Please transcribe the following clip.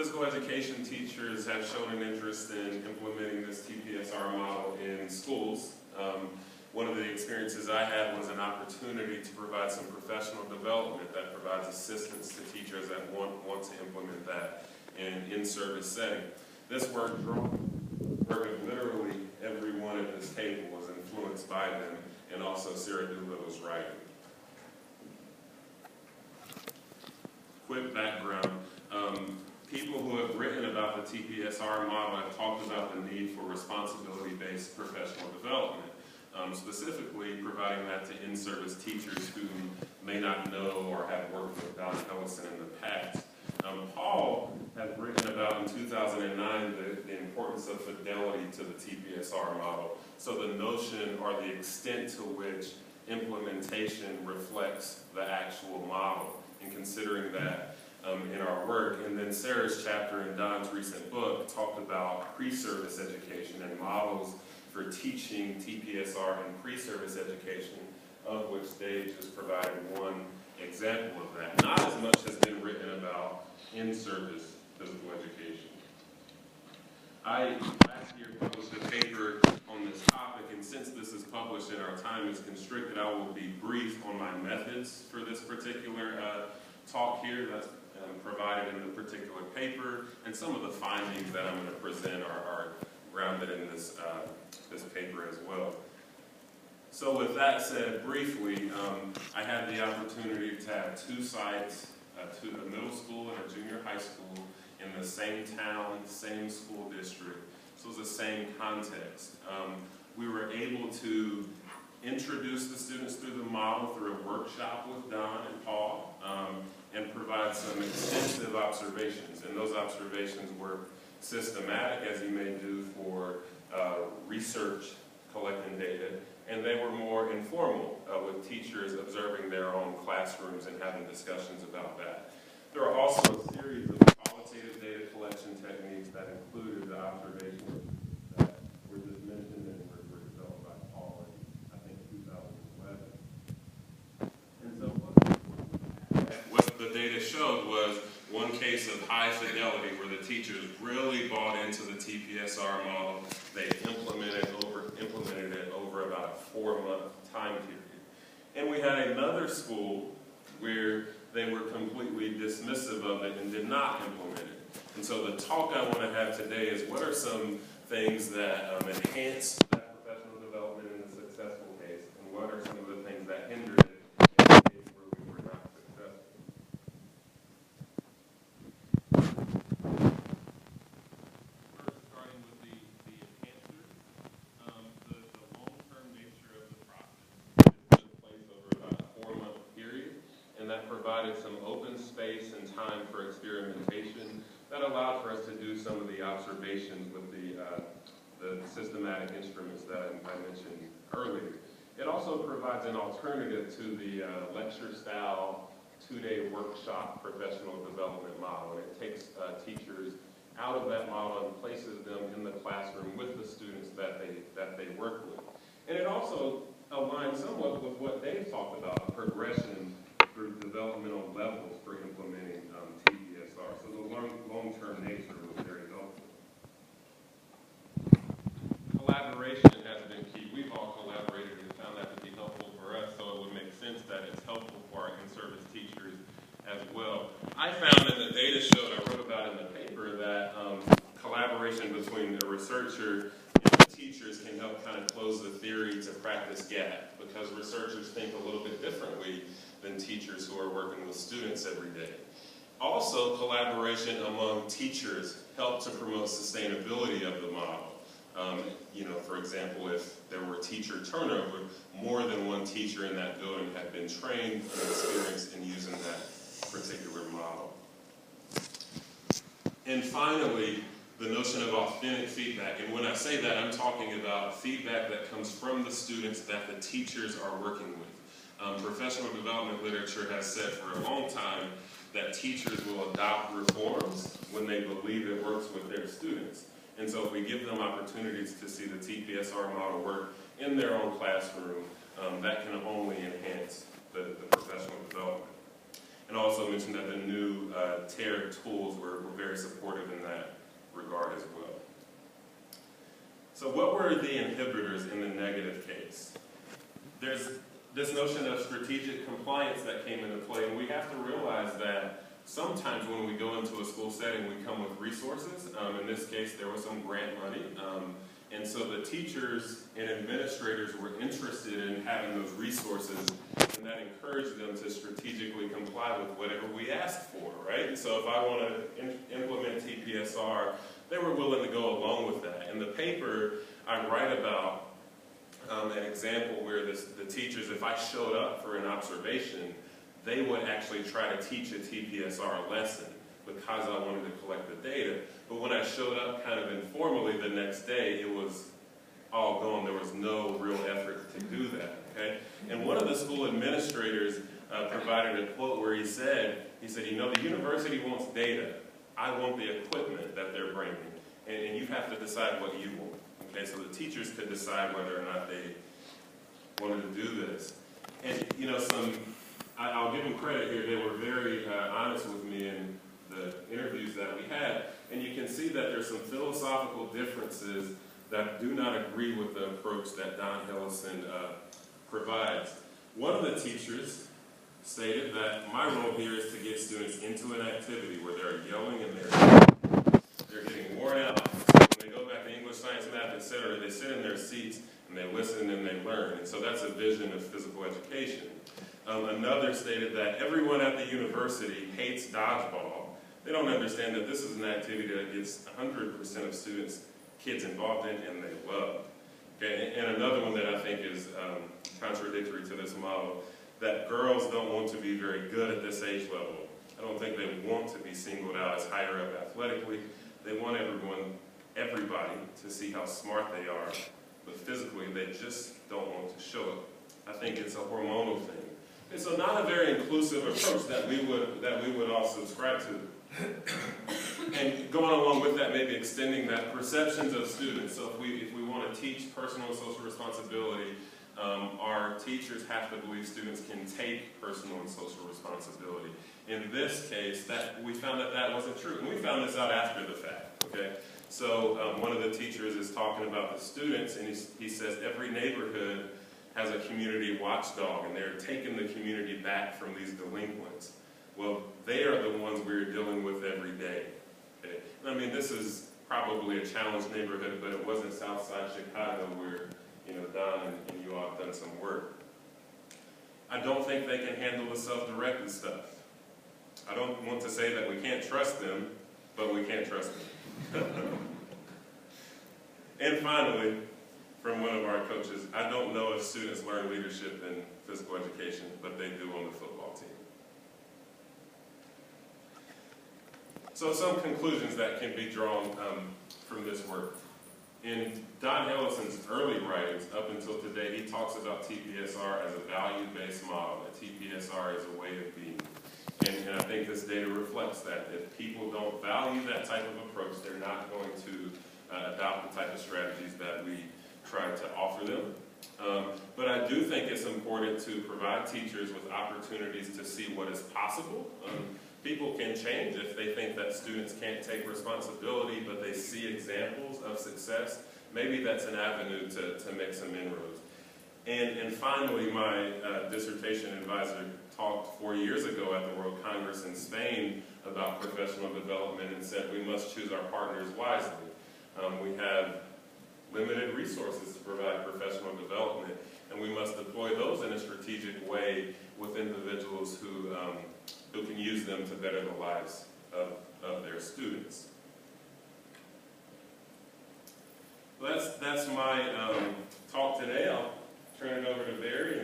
physical education teachers have shown an interest in implementing this TPSR model in schools. One of the experiences I had was an opportunity to provide some professional development that provides assistance to teachers that want to implement that in service setting. This work of literally everyone at this table was influenced by them, and also Sarah Doolittle's writing. Quick background. People who have written about the TPSR model have talked about the need for responsibility-based professional development, specifically providing that to in-service teachers who may not know or have worked with Don Ellison in the past. Paul has written about in 2009 the importance of fidelity to the TPSR model. So the notion or the extent to which implementation reflects the actual model, and considering that in our work. And then Sarah's chapter in Don's recent book talked about pre-service education and models for teaching TPSR and pre-service education, of which Dave just provided one example of that. Not as much has been written about in-service physical education. I last year published a paper on this topic, and since this is published and our time is constricted, I will be brief on my methods for this particular talk here that's provided in the particular paper, and some of the findings that I'm going to present are grounded in this paper as well. So with that said, briefly, I had the opportunity to have two sites, a middle school and a junior high school in the same town, same school district, so it was the same context. We were able to introduce the students through the model through a workshop with Don and Paul, and provide some extensive observations. And those observations were systematic, as you may do for research collecting data, and they were more informal, with teachers observing their own classrooms and having discussions about that. There are also a series of qualitative data collection techniques that included the observations that were just mentioned and were developed by Paul in, I think, 2011. And so what the data showed was one case of high fidelity where the teachers really bought into the TPSR model. They implemented it over about a 4-month time period. And we had another school where they were completely dismissive of it and did not implement it. And so the talk I want to have today is what are some things that enhance that professional development in the successful case, and what are some of the things that hindered it in the case where we were not successful. First, starting with the enhancers, the long-term nature of the process took place over about a 4-month period, and that provided some open space and time for experimentation that allowed for us to do some of the observations with the systematic instruments that I mentioned earlier. It also provides an alternative to the lecture-style 2-day workshop professional development model. It takes teachers out of that model and places them in the classroom with the students that they work with. And it also aligns somewhat with what Dave talked about, progression through developmental levels for implementing TPSR. So the long-term nature was very helpful. Collaboration has been key. We've all collaborated and found that to be helpful for us, so it would make sense that it's helpful for our in-service teachers as well. I found that the data showed, I wrote about in the paper, that collaboration between the researcher and the teachers can help kind of close the theory to practice gap, because researchers think a little bit differently than teachers who are working with students every day. Also, collaboration among teachers help to promote sustainability of the model. For example, if there were teacher turnover, more than one teacher in that building had been trained and experienced in using that particular model. And finally, the notion of authentic feedback. And when I say that, I'm talking about feedback that comes from the students that the teachers are working with. Professional development literature has said for a long time that teachers will adopt reforms when they believe it works with their students. And so if we give them opportunities to see the TPSR model work in their own classroom, that can only enhance the professional development. And also also mentioned that the new TARE tools were very supportive in that regard as well. So what were the inhibitors in the negative case? There's this notion of strategic compliance that came into play, and we have to realize that sometimes when we go into a school setting, we come with resources. In this case, there was some grant money. And so the teachers and administrators were interested in having those resources, and that encouraged them to strategically comply with whatever we asked for, right? And so if I want to implement TPSR, they were willing to go along with that. In the paper, I write about an example where the teachers, if I showed up for an observation, they would actually try to teach a TPSR lesson because I wanted to collect the data. But when I showed up kind of informally the next day, it was all gone. There was no real effort to do that, okay? And one of the school administrators provided a quote where he said, you know, the university wants data. I want the equipment that they're bringing. And you have to decide what you want, okay? So the teachers could decide whether or not they wanted to do this. And, you know, I'll give them credit here. They were very honest with me in the interviews that we had, and you can see that there's some philosophical differences that do not agree with the approach that Don Hillison provides. One of the teachers stated that my role here is to get students into an activity where they're yelling and they're getting worn out. When they go back to English, science, math, etc., they sit in their seats and they listen and they learn. And so that's a vision of physical education. Another stated that everyone at the university hates dodgeball. They don't understand that this is an activity that gets 100% of students, kids involved in, and they love. Okay? And another one that I think is contradictory to this model, that girls don't want to be very good at this age level. I don't think they want to be singled out as higher up athletically. They want everybody to see how smart they are, but physically they just don't want to show it. I think it's a hormonal thing. And so not a very inclusive approach that we would all subscribe to. And going along with that, maybe extending that perceptions of students. So if we want to teach personal and social responsibility, our teachers have to believe students can take personal and social responsibility. In this case, we found that wasn't true. And we found this out after the fact, okay? So one of the teachers is talking about the students, and he says every neighborhood has a community watchdog, and they're taking the community back from these delinquents. Well, they are the ones we're dealing with every day. Okay? I mean, this is probably a challenged neighborhood, but it wasn't Southside Chicago where, you know, Don and you all have done some work. I don't think they can handle the self-directed stuff. I don't want to say that we can't trust them, but we can't trust them. And finally, from one of our coaches, I don't know if students learn leadership in physical education, but they do on the football team. So some conclusions that can be drawn from this work. In Don Hillison's early writings, up until today, he talks about TPSR as a value-based model. That TPSR is a way of being. And I think this data reflects that. If people don't value that type of approach, they're not going to adopt the type of strategies that we try to offer them. But I do think it's important to provide teachers with opportunities to see what is possible. People can change if they think that students can't take responsibility, but they see examples of success. Maybe that's an avenue to make some inroads. And finally, my dissertation advisor talked 4 years ago at the World Congress in Spain about professional development and said we must choose our partners wisely. We have limited resources to provide professional development, and we must deploy those in a strategic way with individuals who can use them to better the lives of their students. Well, that's my talk today. I'll turn it over to Barry.